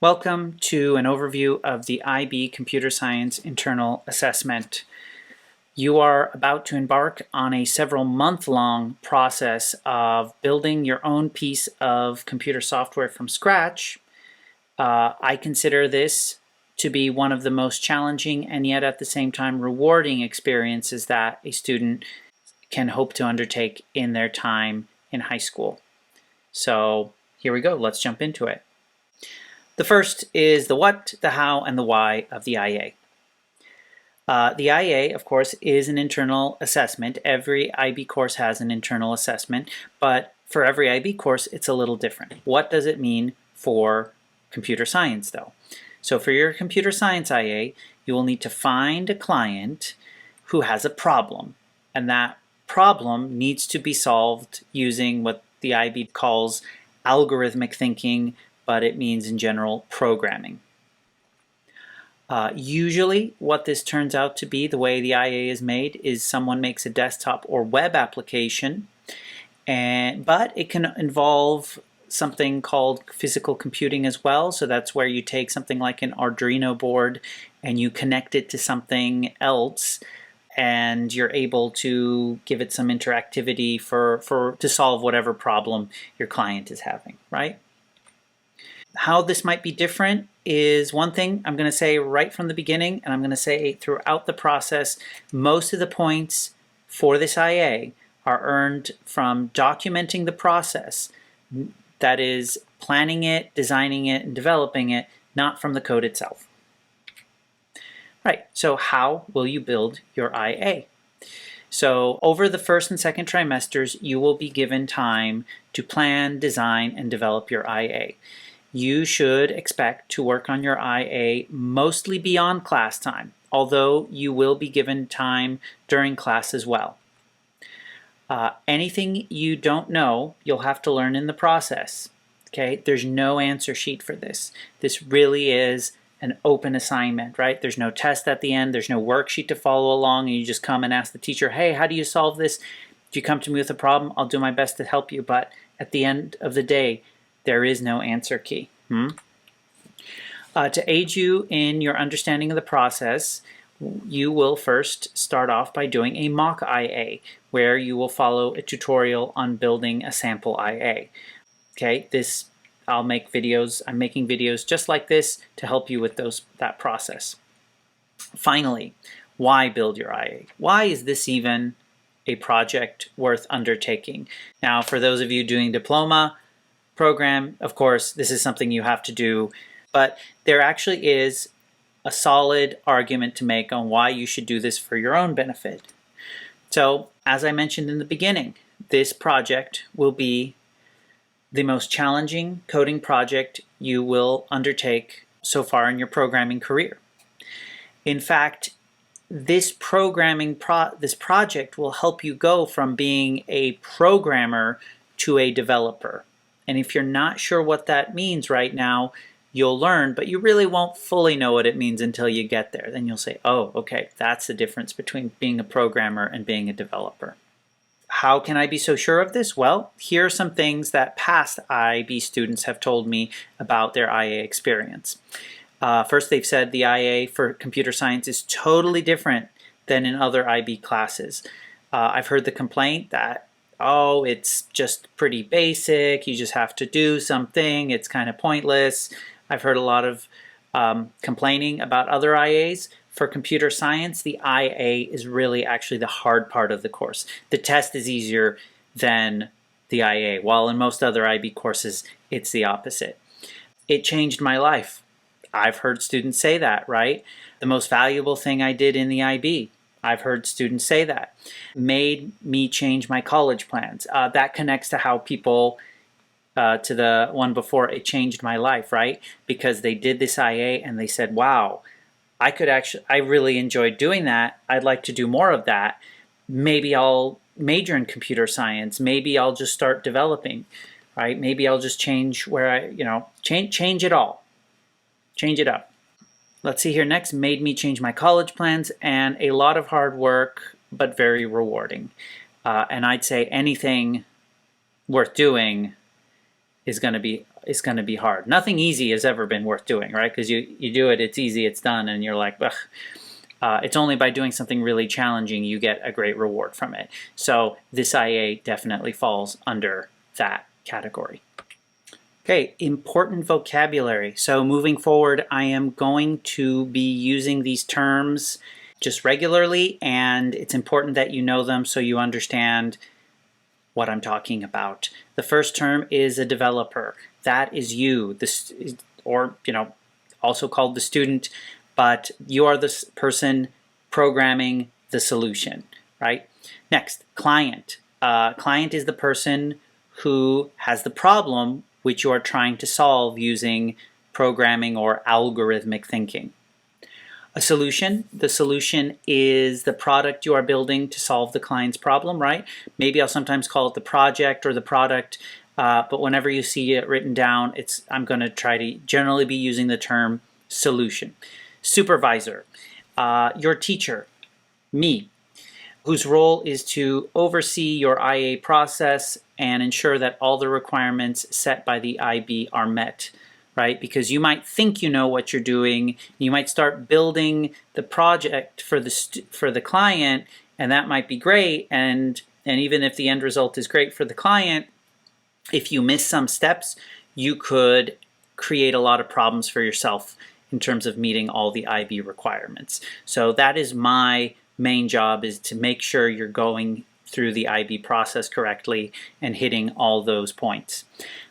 Welcome to an overview of the IB Computer Science Internal Assessment. You are about to embark on a several-month-long process of building your own piece of computer software from scratch. I consider this to be one of the most challenging and yet at the same time rewarding experiences that a student can hope to undertake in their time in high school. So here we go, let's jump into it. The first is the what, the how, and the why of the IA. The IA, of course, is an internal assessment. Every IB course has an internal assessment, but for every IB course, it's a little different. What does it mean for computer science, though? So for your computer science IA, you will need to find a client who has a problem, and that problem needs to be solved using what the IB calls algorithmic thinking, but it means in general programming. Usually what this turns out to be, the way the IA is made, is someone makes a desktop or web application, but it can involve something called physical computing as well. So that's where you take something like an Arduino board and you connect it to something else, and you're able to give it some interactivity to solve whatever problem your client is having, right? How this might be different is one thing I'm going to say right from the beginning, and I'm going to say throughout the process. Most of the points for this IA are earned from documenting the process, that is, planning it, designing it, and developing it, not from the code itself. Right, so how will you build your IA? So over the first and second trimesters, you will be given time to plan, design, and develop your IA. You should expect to work on your IA mostly beyond class time, although you will be given time during class as well. Anything you don't know, you'll have to learn in the process. Okay, there's no answer sheet for this. This really is an open assignment, right? There's no test at the end, there's no worksheet to follow along, and you just come and ask the teacher, hey, how do you solve this? If you come to me with a problem, I'll do my best to help you, but at the end of the day, there is no answer key. To aid you in your understanding of the process, you will first start off by doing a mock IA, where you will follow a tutorial on building a sample IA. Okay, I'm making videos just like this to help you with that process. Finally, why build your IA? Why is this even a project worth undertaking? Now, for those of you doing diploma program, of course, this is something you have to do, but there actually is a solid argument to make on why you should do this for your own benefit. So, as I mentioned in the beginning, this project will be the most challenging coding project you will undertake so far in your programming career. In fact, this project will help you go from being a programmer to a developer. And if you're not sure what that means right now, you'll learn, but you really won't fully know what it means until you get there. Then you'll say, oh, okay, that's the difference between being a programmer and being a developer. How can I be so sure of this? Well, here are some things that past IB students have told me about their IA experience. First, they've said the IA for computer science is totally different than in other IB classes. I've heard the complaint that, oh, it's just pretty basic, you just have to do something, it's kind of pointless. I've heard a lot of complaining about other IAs. For computer science, the IA is really actually the hard part of the course. The test is easier than the IA, while in most other IB courses, it's the opposite. It changed my life. I've heard students say that, right? The most valuable thing I did in the IB, I've heard students say that. Made me change my college plans. That connects to how people, to the one before, it changed my life, right? Because they did this IA and they said, wow, I really enjoyed doing that. I'd like to do more of that. Maybe I'll major in computer science. Maybe I'll just start developing, right? Maybe I'll just change where change it all. Change it up. Let's see here next. Made me change my college plans, and a lot of hard work, but very rewarding. And I'd say anything worth doing is going to be going to be hard. Nothing easy has ever been worth doing, right? Because you do it, it's easy, it's done, and you're like, ugh. It's only by doing something really challenging you get a great reward from it. So this IA definitely falls under that category. Okay, important vocabulary. So moving forward, I am going to be using these terms just regularly, and it's important that you know them so you understand what I'm talking about. The first term is a developer. That is you, or also called the student, but you are the person programming the solution, right? Next, client. Client is the person who has the problem which you are trying to solve using programming or algorithmic thinking. A solution. The solution is the product you are building to solve the client's problem, right? Maybe I'll sometimes call it the project or the product, but whenever you see it written down, I'm going to try to generally be using the term solution. Supervisor. Your teacher, me, whose role is to oversee your IA process and ensure that all the requirements set by the IB are met, right? Because you might think you know what you're doing, you might start building the project for the client, and that might be great, and even if the end result is great for the client, if you miss some steps, you could create a lot of problems for yourself in terms of meeting all the IB requirements. So that is my main job, is to make sure you're going through the IB process correctly and hitting all those points.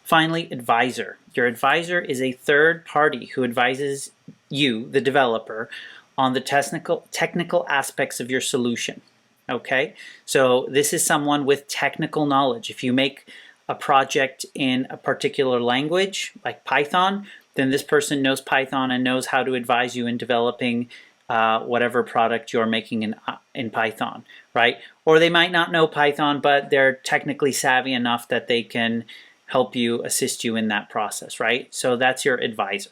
Finally, advisor. Your advisor is a third party who advises you, the developer, on the technical aspects of your solution. Okay, so this is someone with technical knowledge. If you make a project in a particular language, like Python, then this person knows Python and knows how to advise you in developing whatever product you're making in Python, right? Or they might not know Python, but they're technically savvy enough that they can help you, assist you in that process, right? So that's your advisor.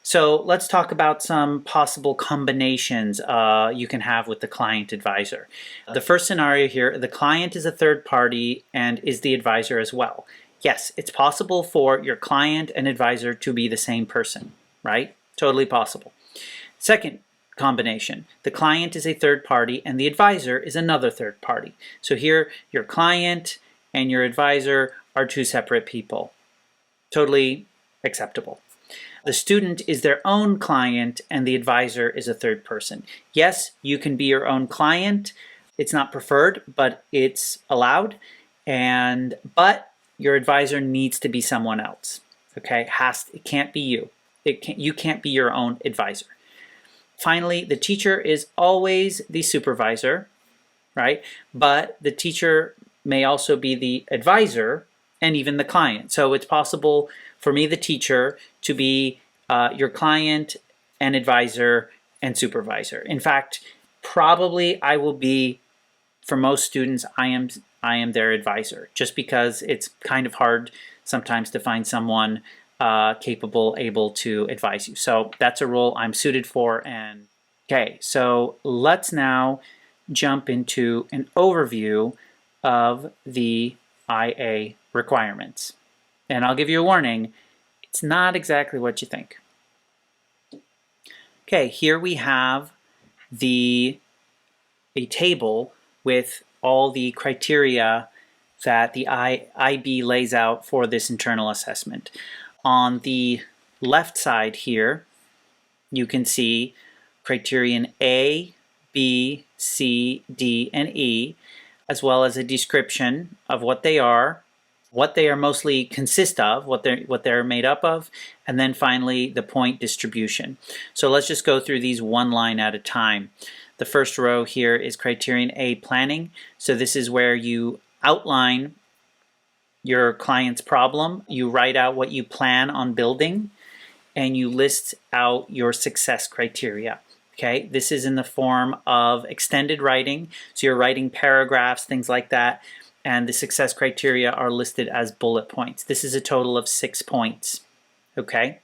So let's talk about some possible combinations you can have with the client advisor. The first scenario here, the client is a third party and is the advisor as well. Yes, it's possible for your client and advisor to be the same person, right? Totally possible. Second combination, the client is a third party and the advisor is another third party. So here, your client and your advisor are two separate people. Totally acceptable. The student is their own client and the advisor is a third person. Yes, you can be your own client. It's not preferred, but it's allowed. But your advisor needs to be someone else. Okay, it can't be you. You can't be your own advisor. Finally, the teacher is always the supervisor, right? But the teacher may also be the advisor and even the client. So it's possible for me, the teacher, to be your client and advisor and supervisor. In fact, probably I will be, for most students, I am their advisor, just because it's kind of hard sometimes to find someone capable, able to advise you. So that's a role I'm suited for. Okay, so let's now jump into an overview of the IA requirements. And I'll give you a warning, it's not exactly what you think. Okay, here we have a table with all the criteria that the IB lays out for this internal assessment. On the left side here, you can see criterion A, B, C, D, and E, as well as a description of what they are mostly consist of, what they're made up of, and then finally the point distribution. So let's just go through these one line at a time. The first row here is criterion A, planning. So this is where you outline your client's problem, you write out what you plan on building, and you list out your success criteria. Okay, this is in the form of extended writing, so you're writing paragraphs, things like that, and the success criteria are listed as bullet points. This is a total of 6 points. Okay,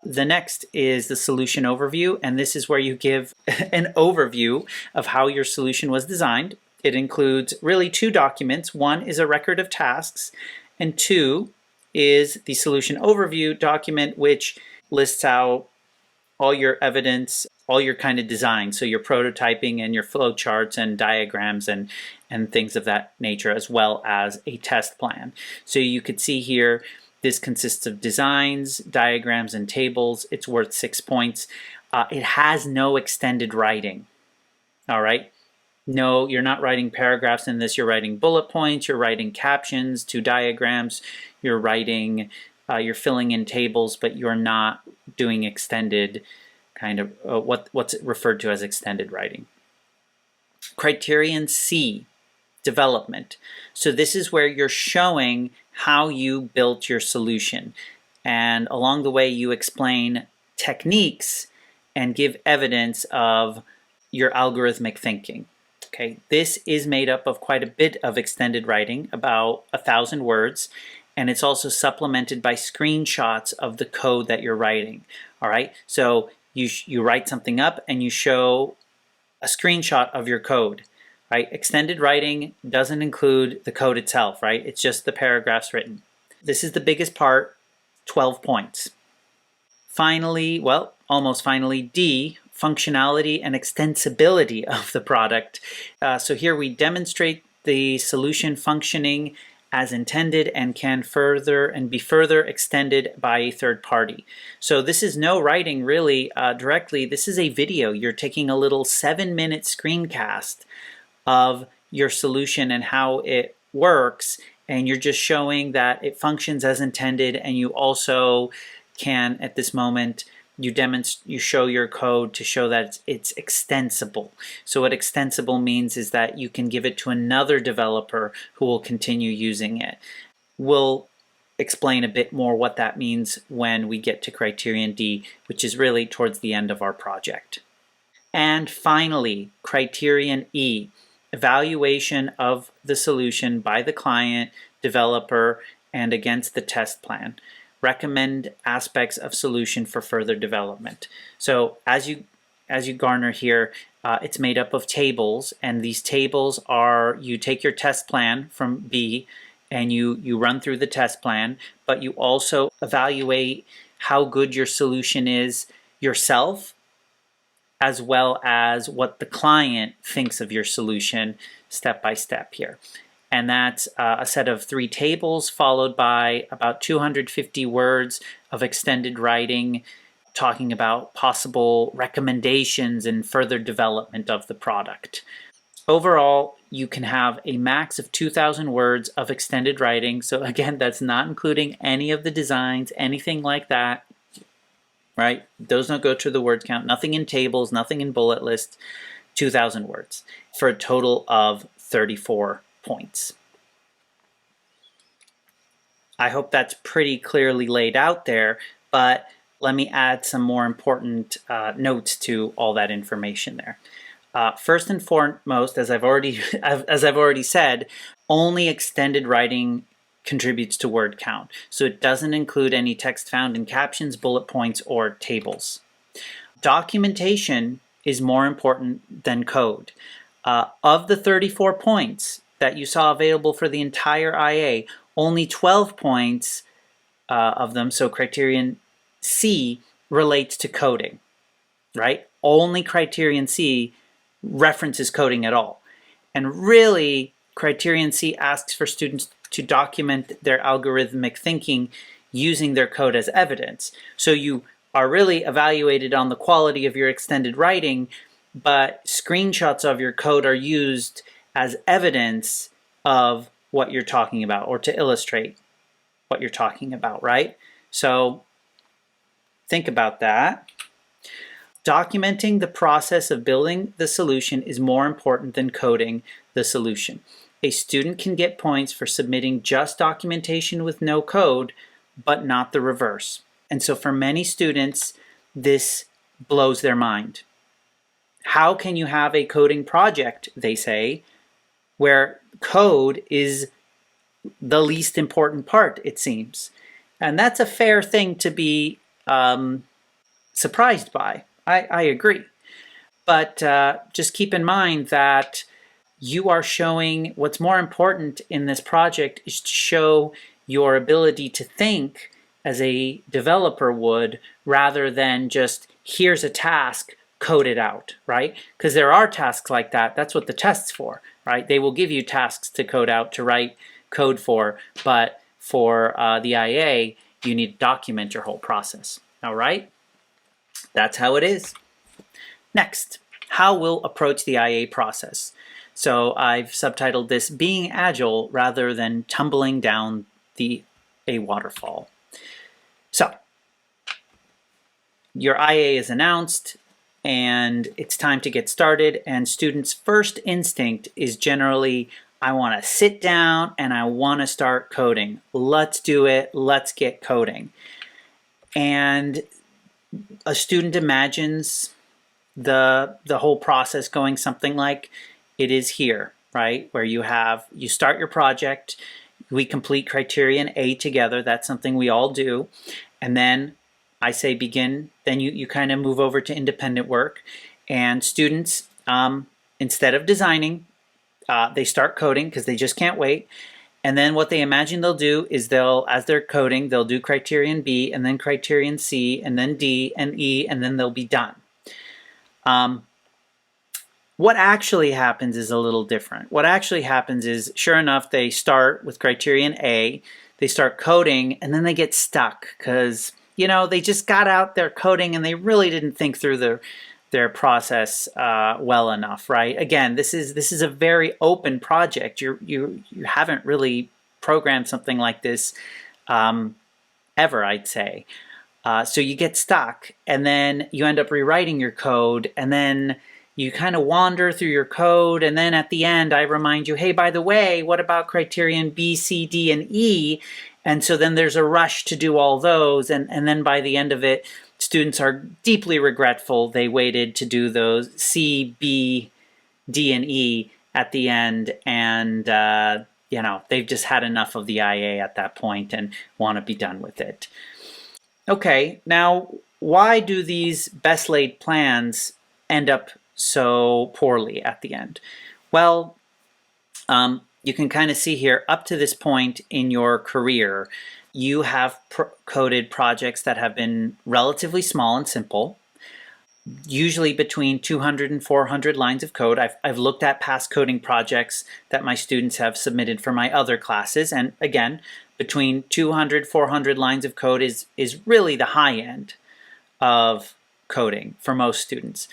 the next is the solution overview, and this is where you give an overview of how your solution was designed. It includes really 2 documents. One is a record of tasks, and 2 is the solution overview document, which lists out all your evidence, all your kind of design. So your prototyping and your flow charts and diagrams and things of that nature, as well as a test plan. So you could see here, this consists of designs, diagrams, and tables. It's worth 6 points. It has no extended writing. All right. No, you're not writing paragraphs in this. You're writing bullet points. You're writing captions to diagrams. You're writing, you're filling in tables, but you're not doing extended kind of what's referred to as extended writing. Criterion C, development. So this is where you're showing how you built your solution. And along the way, you explain techniques and give evidence of your algorithmic thinking. Okay, this is made up of quite a bit of extended writing, about 1,000 words, and it's also supplemented by screenshots of the code that you're writing. All right, so you write something up and you show a screenshot of your code. Right, extended writing doesn't include the code itself. Right, it's just the paragraphs written. This is the biggest part, 12 points. Finally, well, almost finally, D, functionality and extensibility of the product. So here we demonstrate the solution functioning as intended and can be further extended by a third party. So this is no writing really directly. This is a video. You're taking a little 7-minute screencast of your solution and how it works, and you're just showing that it functions as intended, and you also can, at this moment, you show your code to show that it's extensible. So what extensible means is that you can give it to another developer who will continue using it. We'll explain a bit more what that means when we get to criterion D, which is really towards the end of our project. And finally, criterion E, evaluation of the solution by the client, developer, and against the test plan. Recommend aspects of solution for further development. So as you garner here, it's made up of tables, and these tables are, you take your test plan from B and you run through the test plan, but you also evaluate how good your solution is yourself, as well as what the client thinks of your solution step by step here. And that's a set of 3 tables followed by about 250 words of extended writing talking about possible recommendations and further development of the product. Overall, you can have a max of 2,000 words of extended writing. So again, that's not including any of the designs, anything like that, right? Those don't go to the word count, nothing in tables, nothing in bullet lists, 2,000 words for a total of 34 points. I hope that's pretty clearly laid out there, but let me add some more important notes to all that information there. First and foremost, as I've already said, only extended writing contributes to word count. So it doesn't include any text found in captions, bullet points, or tables. Documentation is more important than code. Of the 34 points that you saw available for the entire IA, only 12 points of them, so criterion C, relates to coding, right? Only criterion C references coding at all. And really, criterion C asks for students to document their algorithmic thinking using their code as evidence. So you are really evaluated on the quality of your extended writing, but screenshots of your code are used as evidence of what you're talking about, or to illustrate what you're talking about, right? So think about that. Documenting the process of building the solution is more important than coding the solution. A student can get points for submitting just documentation with no code, but not the reverse. And so for many students, this blows their mind. How can you have a coding project, they say, where code is the least important part, it seems? And that's a fair thing to be surprised by. I agree. But just keep in mind that you are showing what's more important in this project is to show your ability to think as a developer would, rather than just here's a task, code it out, right? Because there are tasks like that. That's what the test's for, right? They will give you tasks to code out, to write code for, but for the IA, you need to document your whole process, all right? That's how it is. Next, how we'll approach the IA process. So I've subtitled this Being Agile Rather Than Tumbling Down a Waterfall. So, your IA is announced, and it's time to get started, and students' first instinct is generally, I want to sit down and I want to start coding. Let's do it. Let's get coding. And a student imagines the whole process going something like it is here, right? Where you start your project, we complete criterion A together. That's something we all do. And then I say begin, then you kind of move over to independent work. And students, instead of designing, they start coding because they just can't wait. And then what they imagine they'll do is as they're coding, they'll do criterion B, and then criterion C, and then D and E, and then they'll be done. What actually happens is a little different. What actually happens is, sure enough, they start with criterion A, they start coding, and then they get stuck because, they just got out there coding and they really didn't think through their process well enough, right? Again, this is a very open project. You haven't really programmed something like this ever, I'd say. So you get stuck, and then you end up rewriting your code, and then you kind of wander through your code, and then at the end I remind you, hey, by the way, what about criterion B, C, D, and E? And so then there's a rush to do all those, and then by the end of it, students are deeply regretful they waited to do those C, B, D, and E at the end, and they've just had enough of the IA at that point and want to be done with it. Okay, now why do these best laid plans end up so poorly at the end? Well, you can kind of see here, up to this point in your career, you have coded projects that have been relatively small and simple, usually between 200 and 400 lines of code. I've looked at past coding projects that my students have submitted for my other classes, and again, between 200, 400 lines of code is really the high end of coding for most students.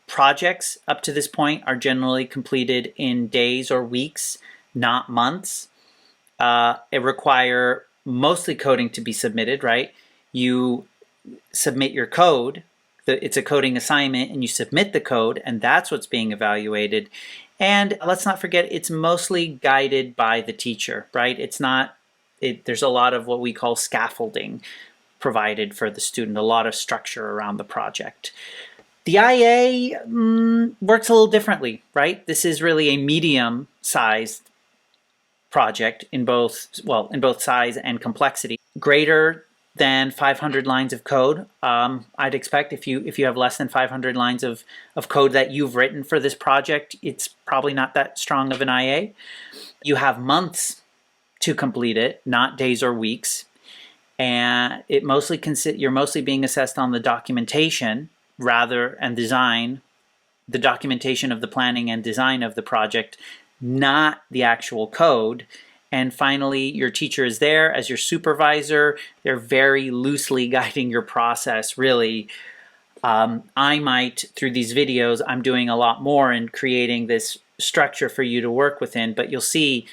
Projects up to this point are generally completed in days or weeks, not months. It require mostly coding to be submitted, right? You submit your code, it's a coding assignment, and you submit the code, and that's what's being evaluated. And let's not forget, it's mostly guided by the teacher, right? There's a lot of what we call scaffolding provided for the student, a lot of structure around the project. The IA works a little differently, right? This is really a medium-sized project in both size and complexity. Greater than 500 lines of code. I'd expect if you have less than 500 lines of code that you've written for this project, it's probably not that strong of an IA. You have months to complete it, not days or weeks. And you're mostly being assessed on the documentation and design, the documentation of the planning and design of the project, not the actual code. And finally, your teacher is there as your supervisor. They're very loosely guiding your process, really. I might, through these videos, I'm doing a lot more in creating this structure for you to work within, but you'll see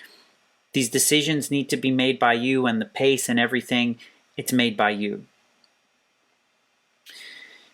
these decisions need to be made by you, and the pace and everything, it's made by you.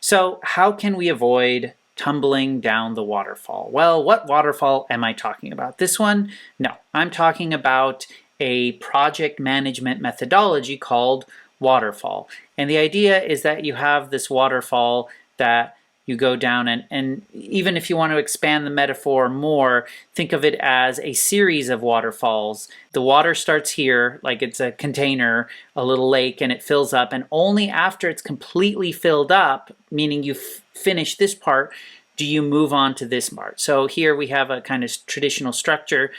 So how can we avoid tumbling down the waterfall? Well, what waterfall am I talking about? This one? No, I'm talking about a project management methodology called waterfall. And the idea is that you have this waterfall that you go down, and even if you want to expand the metaphor more, think of it as a series of waterfalls. The water starts here, like it's a container, a little lake, and it fills up, and only after it's completely filled up, meaning you've finished this part, do you move on to this part. So here we have a kind of traditional structure.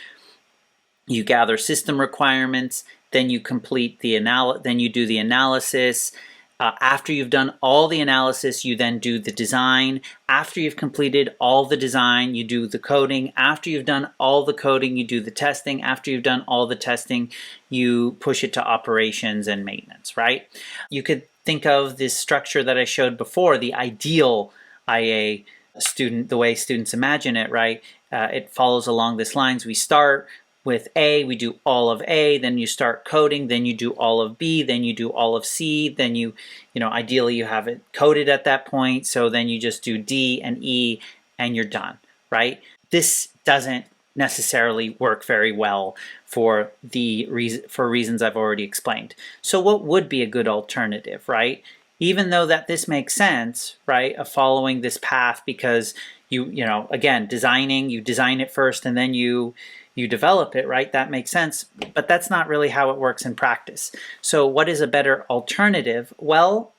You gather system requirements, then you complete the then you do the analysis. After you've done all the analysis, you then do the design. After you've completed all the design, you do the coding. After you've done all the coding, you do the testing. After you've done all the testing, you push it to operations and maintenance, right? You could think of this structure that I showed before, the ideal IA student, the way students imagine it, right? It follows along this lines. We start with A, we do all of A, then you start coding, then you do all of B, then you do all of C, then ideally you have it coded at that point, so then you just do D and E and you're done, right? This doesn't necessarily work very well for reasons I've already explained. So what would be a good alternative, right? Even though that this makes sense, right, of following this path, because again, you design it first and then you develop it, right? That makes sense, but that's not really how it works in practice. So what is a better alternative? Well,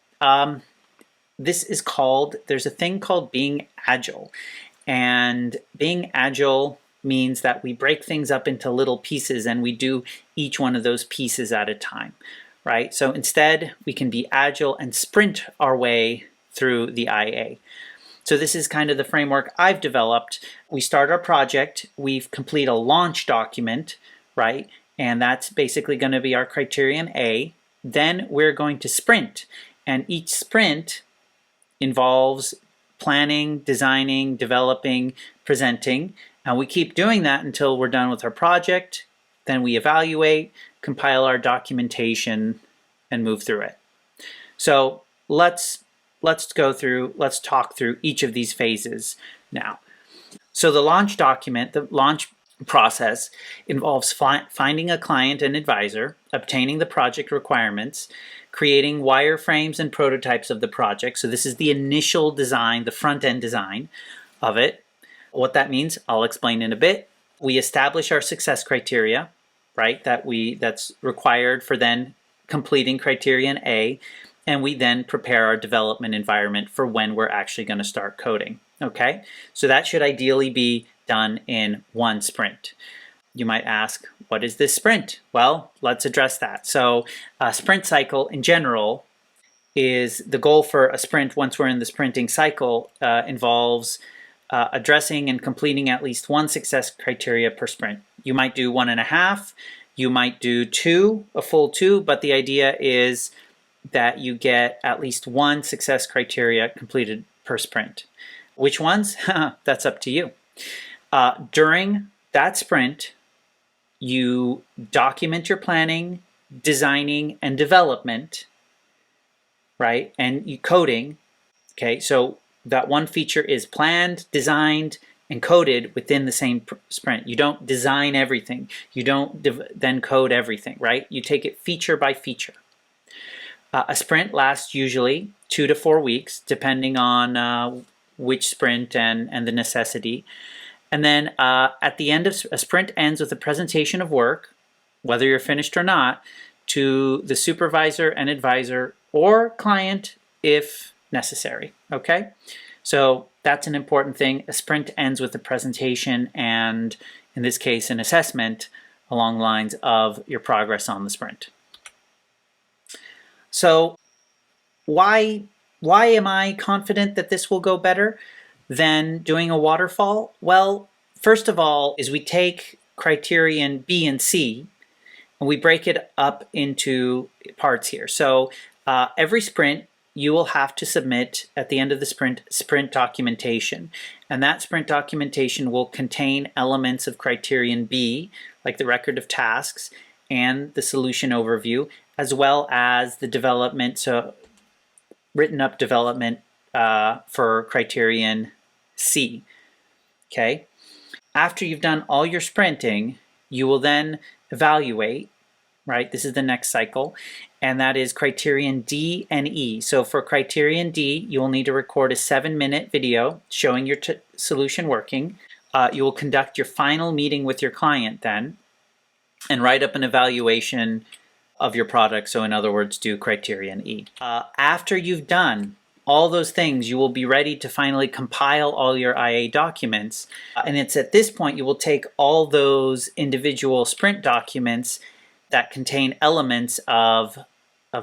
there's a thing called being agile. And being agile means that we break things up into little pieces and we do each one of those pieces at a time, right? So instead, we can be agile and sprint our way through the IA. So this is kind of the framework I've developed. We start our project, we complete a launch document, right? And that's basically going to be our criterion A. Then we're going to sprint. And each sprint involves planning, designing, developing, presenting. And we keep doing that until we're done with our project. Then we evaluate, compile our documentation, and move through it. So let's talk through each of these phases now. So the launch document, the launch process involves finding a client and advisor, obtaining the project requirements, creating wireframes and prototypes of the project. So this is the initial design, the front-end design of it. What that means, I'll explain in a bit. We establish our success criteria, right? That's required for then completing criterion A. And we then prepare our development environment for when we're actually going to start coding, okay? So that should ideally be done in one sprint. You might ask, what is this sprint? Well, let's address that. So a sprint cycle in general is the goal for a sprint once we're in the sprinting cycle involves addressing and completing at least one success criteria per sprint. You might do 1.5, you might do 2, a full 2, but the idea is that you get at least one success criteria completed per sprint. Which ones? That's up to you. During that sprint, you document your planning, designing, and development, right? And you coding, okay? So that one feature is planned, designed, and coded within the same sprint. You don't design everything. You don't then code everything, right? You take it feature by feature. A sprint lasts usually 2 to 4 weeks, depending on which sprint and the necessity. And then at the end of a sprint ends with a presentation of work, whether you're finished or not, to the supervisor and advisor or client if necessary, okay? So that's an important thing. A sprint ends with a presentation and, in this case, an assessment along the lines of your progress on the sprint. So why am I confident that this will go better than doing a waterfall? Well, first of all, is we take criterion B and C and we break it up into parts here. So every sprint, you will have to submit at the end of the sprint documentation. And that sprint documentation will contain elements of criterion B, like the record of tasks and the solution overview, as well as the development, so written up development for criterion C, okay? After you've done all your sprinting, you will then evaluate, right? This is the next cycle, and that is criterion D and E. So for criterion D, you will need to record a 7-minute video showing your solution working. You will conduct your final meeting with your client then, and write up an evaluation of your product. So in other words, do criterion E. After you've done all those things, you will be ready to finally compile all your IA documents. And it's at this point you will take all those individual sprint documents that contain elements of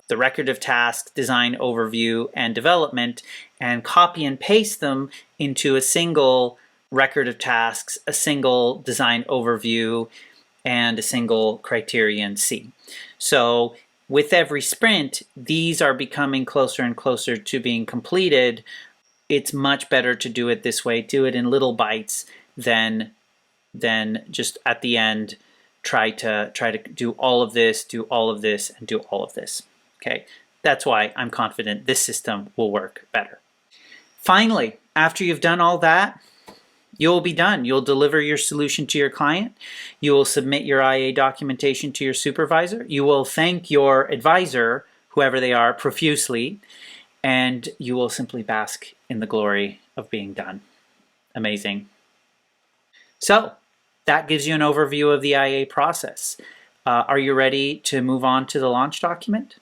the record of tasks, design overview, and development, and copy and paste them into a single record of tasks, a single design overview, and a single criterion C. So with every sprint, these are becoming closer and closer to being completed. It's much better to do it this way, do it in little bites than just at the end try to do all of this, do all of this, and do all of this. Okay, that's why I'm confident this system will work better. Finally, after you've done all that, you'll be done. You'll deliver your solution to your client. You will submit your IA documentation to your supervisor. You will thank your advisor, whoever they are, profusely, and you will simply bask in the glory of being done. Amazing. So that gives you an overview of the IA process. Are you ready to move on to the launch document?